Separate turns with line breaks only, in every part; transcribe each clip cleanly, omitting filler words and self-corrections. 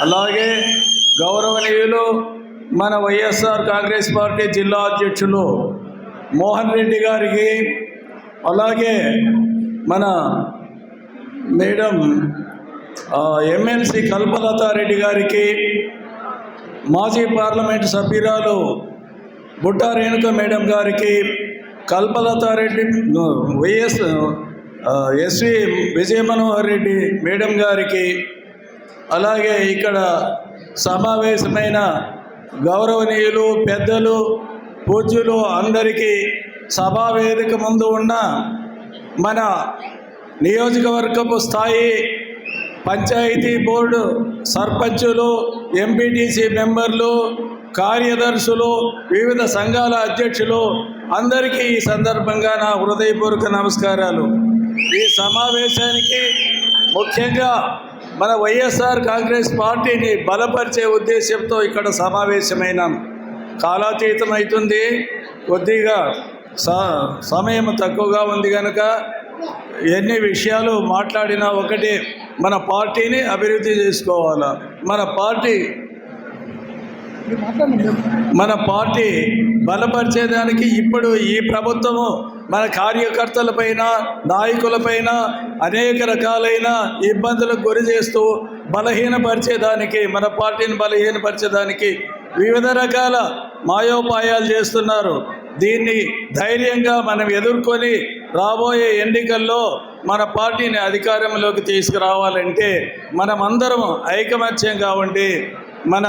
అలాగే గౌరవనీయులు మన వైఎస్ఆర్ కాంగ్రెస్ పార్టీ జిల్లా అధ్యక్షులు మోహన్ రెడ్డి గారికి, అలాగే మన మేడం ఎమ్మెల్సీ కల్పలతారెడ్డి గారికి, మాజీ పార్లమెంటు సభ్యురాలు బుట్టా రేణుక మేడం గారికి, కల్పలతారెడ్డి ఎస్వి విజయమనోహర్ రెడ్డి మేడం గారికి, అలాగే ఇక్కడ సమావేశమైన గౌరవనీయులు పెద్దలు పూజ్యులు అందరికీ, సభా వేదిక ముందు ఉన్న మన నియోజకవర్గపు స్థాయి పంచాయతీ బోర్డు సర్పంచులు, ఎంపీటీసీ మెంబర్లు, కార్యదర్శులు, వివిధ సంఘాల అధ్యక్షులు అందరికీ ఈ సందర్భంగా నా హృదయపూర్వక నమస్కారాలు. ఈ సమావేశానికి ముఖ్యంగా మన వైఎస్ఆర్ కాంగ్రెస్ పార్టీని బలపరిచే ఉద్దేశంతో ఇక్కడ సమావేశమైనాం. కాలాతీతం అవుతుంది, కొద్దిగా సమయం తక్కువగా ఉంది కనుక ఎన్ని విషయాలు మాట్లాడినా ఒకటి, మన పార్టీని అభివృద్ధి చేసుకోవాలా. మన పార్టీ బలపరిచేదానికి ఇప్పుడు ఈ ప్రభుత్వము మన కార్యకర్తలపైన, నాయకులపైన అనేక రకాలైన ఇబ్బందులకు గురి చేస్తూ బలహీనపరిచేదానికి, మన పార్టీని బలహీనపరిచేదానికి వివిధ రకాల మాయోపాయాలు చేస్తున్నారు. దీన్ని ధైర్యంగా మనం ఎదుర్కొని రాబోయే ఎన్నికల్లో మన పార్టీని అధికారంలోకి తీసుకురావాలంటే మనమందరం ఐకమత్యంగా ఉండి మన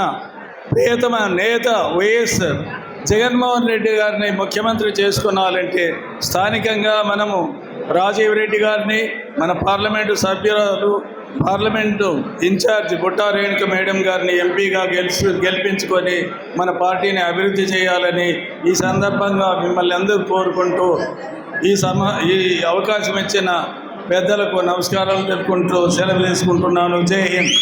ప్రియతమ నేత వైఎస్ జగన్మోహన్ రెడ్డి గారిని ముఖ్యమంత్రి చేసుకున్నాలంటే స్థానికంగా మనము రాజీవ్ రెడ్డి గారిని, మన పార్లమెంటు సభ్యురాలు, parliament incharge Butta Renuka madam గారిని ఎంపీగా గెలిపించుకొని మన పార్టీని అభివృద్ధి చేయాలని ఈ సందర్భంగా మిమ్మల్ని అందరూ కోరుకుంటూ ఈ అవకాశం ఇచ్చిన పెద్దలకు నమస్కారాలు తెలుపుకుంటూ సెలవు తీసుకుంటున్నాను. జై హింద్.